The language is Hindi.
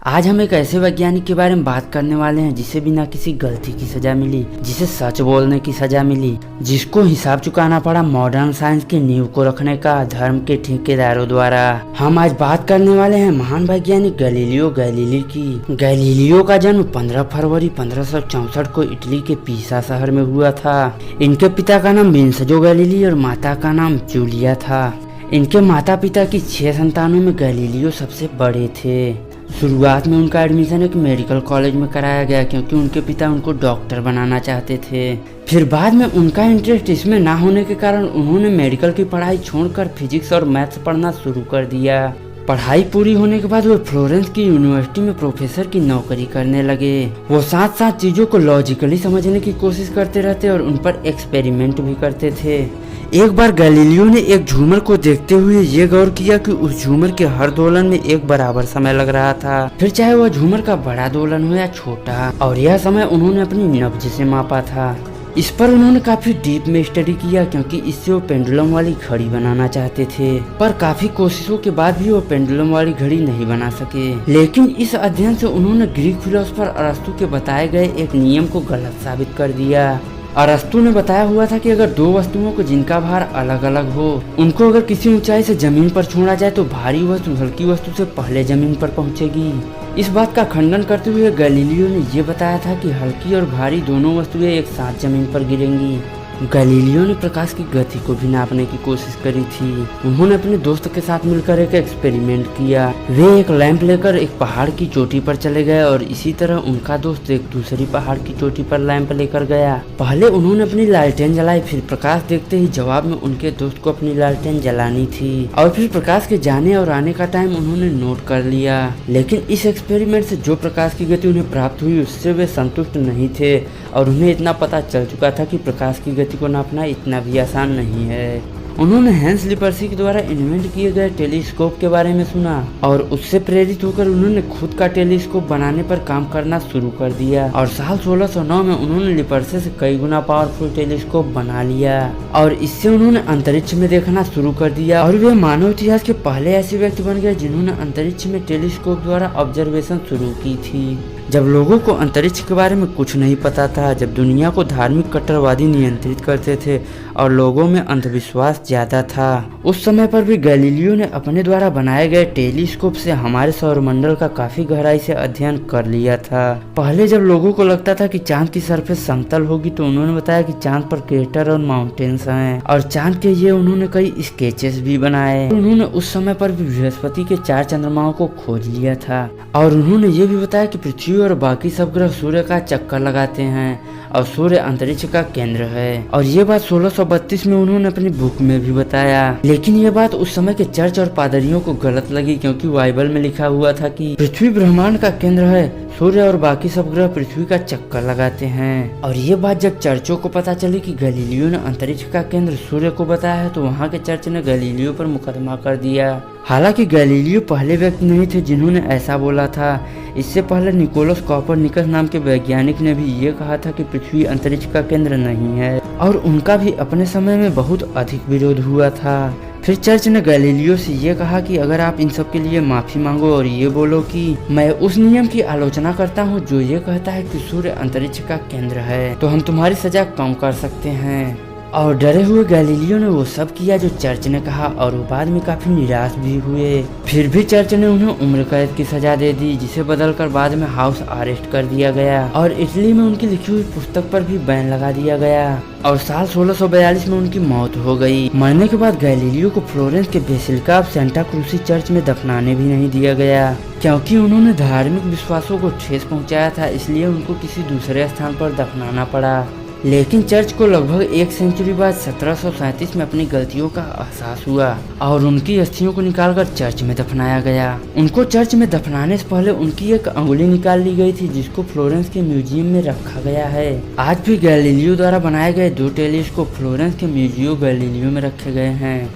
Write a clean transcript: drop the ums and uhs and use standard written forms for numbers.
आज हम एक ऐसे वैज्ञानिक के बारे में बात करने वाले हैं जिसे बिना किसी गलती की सजा मिली, जिसे सच बोलने की सजा मिली, जिसको हिसाब चुकाना पड़ा मॉडर्न साइंस की नींव को रखने का धर्म के ठेकेदारों द्वारा। हम आज बात करने वाले हैं महान वैज्ञानिक गैलीलियो गैलीली की। गैलीलियो का जन्म 15 फरवरी 1564 को इटली के पीसा शहर में हुआ था। इनके पिता का नाम विंसेंजो गैलीली और माता का नाम जूलिया था। इनके माता पिता की 6 संतानों में गैलीलियो सबसे बड़े थे। शुरुआत में उनका एडमिशन एक मेडिकल कॉलेज में कराया गया क्योंकि उनके पिता उनको डॉक्टर बनाना चाहते थे। फिर बाद में उनका इंटरेस्ट इसमें ना होने के कारण उन्होंने मेडिकल की पढ़ाई छोड़कर फिजिक्स और मैथ्स पढ़ना शुरू कर दिया। पढ़ाई पूरी होने के बाद वो फ्लोरेंस की यूनिवर्सिटी में प्रोफेसर की नौकरी करने लगे। वो साथ साथ चीजों को लॉजिकली समझने की कोशिश करते रहते और उन पर एक्सपेरिमेंट भी करते थे। एक बार गैलीलियो ने एक झूमर को देखते हुए ये गौर किया कि उस झूमर के हर दोलन में एक बराबर समय लग रहा था, फिर चाहे वह झूमर का बड़ा दोलन हो या छोटा, और यह समय उन्होंने अपनी नब्ज से मापा था। इस पर उन्होंने काफी डीप में स्टडी किया क्योंकि इससे वो पेंडुलम वाली घड़ी बनाना चाहते थे, पर काफी कोशिशों के बाद भी वो पेंडुलम वाली घड़ी नहीं बना सके। लेकिन इस अध्ययन से उन्होंने ग्रीक फिलोसोफर अरस्तु के बताए गए एक नियम को गलत साबित कर दिया। अरस्तु ने बताया हुआ था कि अगर दो वस्तुओं को जिनका भार अलग अलग हो, उनको अगर किसी ऊंचाई से जमीन पर छोड़ा जाए तो भारी वस्तु हल्की वस्तु से पहले जमीन पर पहुंचेगी। इस बात का खंडन करते हुए गैलीलियो ने यह बताया था कि हल्की और भारी दोनों वस्तुएं एक साथ जमीन पर गिरेंगी। गैलीलियो ने प्रकाश की गति को भी नापने की कोशिश करी थी। उन्होंने अपने दोस्त के साथ मिलकर एक एक्सपेरिमेंट किया। वे एक लैंप लेकर एक पहाड़ की चोटी पर चले गए और इसी तरह उनका दोस्त एक दूसरी पहाड़ की चोटी पर लैंप लेकर गया। पहले उन्होंने अपनी लालटेन जलाई, फिर प्रकाश देखते ही जवाब में उनके दोस्त को अपनी लालटेन जलानी थी और फिर प्रकाश के जाने और आने का टाइम उन्होंने नोट कर लिया। लेकिन इस एक्सपेरिमेंट से जो प्रकाश की गति उन्हें प्राप्त हुई उससे वे संतुष्ट नहीं थे और उन्हें इतना पता चल चुका था कि प्रकाश की गति को नापना इतना भी आसान नहीं है। उन्होंने हैंस लिपर्सी के द्वारा इन्वेंट किए गए टेलीस्कोप के बारे में सुना और उससे प्रेरित होकर उन्होंने खुद का टेलीस्कोप बनाने पर काम करना शुरू कर दिया और साल 1609 में उन्होंने लिपर्सी से कई गुना पावरफुल टेलीस्कोप बना लिया और इससे उन्होंने अंतरिक्ष में देखना शुरू कर दिया और वे मानव इतिहास के पहले ऐसे व्यक्ति बन गए जिन्होंने अंतरिक्ष में टेलीस्कोप द्वारा ऑब्जर्वेशन शुरू की थी। जब लोगों को अंतरिक्ष के बारे में कुछ नहीं पता था, जब दुनिया को धार्मिक कट्टरवादी नियंत्रित करते थे और लोगों में अंधविश्वास ज्यादा था, उस समय पर भी गैलीलियो ने अपने द्वारा बनाए गए टेलीस्कोप से हमारे सौरमंडल का काफी गहराई से अध्ययन कर लिया था। पहले जब लोगों को लगता था कि चांद की सरफेस समतल होगी तो उन्होंने बताया कि चांद पर क्रेटर और माउंटेन्स हैं और चांद के ये उन्होंने कई स्केचेस भी बनाए। उन्होंने उस समय पर भी बृहस्पति के 4 चंद्रमाओं को खोज लिया था और उन्होंने ये भी बताया कि पृथ्वी और बाकी सब ग्रह सूर्य का चक्कर लगाते हैं और सूर्य अंतरिक्ष का केंद्र है। और ये बात 1632 में उन्होंने अपनी बुक में भी बताया। लेकिन ये बात उस समय के चर्च और पादरियों को गलत लगी क्योंकि बाइबल में लिखा हुआ था कि पृथ्वी ब्रह्मांड का केंद्र है, सूर्य और बाकी सब ग्रह पृथ्वी का चक्कर लगाते हैं। और ये बात जब चर्चों को पता चली कि गैलीलियो ने अंतरिक्ष का केंद्र सूर्य को बताया है तो वहाँ के चर्च ने गैलीलियो पर मुकदमा कर दिया। हालांकि गैलीलियो पहले व्यक्ति नहीं थे जिन्होंने ऐसा बोला था। इससे पहले निकोलस कॉपरनिकस नाम के वैज्ञानिक ने भी ये कहा था कि पृथ्वी अंतरिक्ष का केंद्र नहीं है और उनका भी अपने समय में बहुत अधिक विरोध हुआ था। फिर चर्च ने गैलीलियो से ये कहा कि अगर आप इन सब के लिए माफी मांगो और ये बोलो कि मैं उस नियम की आलोचना करता हूँ जो ये कहता है कि सूर्य अंतरिक्ष का केंद्र है, तो हम तुम्हारी सजा कम कर सकते हैं। और डरे हुए गैलीलियो ने वो सब किया जो चर्च ने कहा और वो बाद में काफी निराश भी हुए। फिर भी चर्च ने उन्हें उम्र कैद की सजा दे दी जिसे बदलकर बाद में हाउस अरेस्ट कर दिया गया और इटली में उनकी लिखी हुई पुस्तक पर भी बैन लगा दिया गया और साल 1642 में उनकी मौत हो गई। मरने के बाद गैलीलियो को फ्लोरेंस के बेसिलिका ऑफ सेंटा क्रूसी चर्च में दफनाने भी नहीं दिया गया क्योंकि उन्होंने धार्मिक विश्वासों को ठेस पहुंचाया था, इसलिए उनको किसी दूसरे स्थान पर दफनाना पड़ा। लेकिन चर्च को लगभग 1 सेंचुरी बाद 1737 में अपनी गलतियों का एहसास हुआ और उनकी अस्थियों को निकालकर चर्च में दफनाया गया। उनको चर्च में दफनाने से पहले उनकी एक अंगुली निकाल ली गई थी जिसको फ्लोरेंस के म्यूजियम में रखा गया है। आज भी गैलीलियो द्वारा बनाए गए 2 टेलीस्कोप फ्लोरेंस के म्यूजियम गैलीलियो में रखे गए हैं।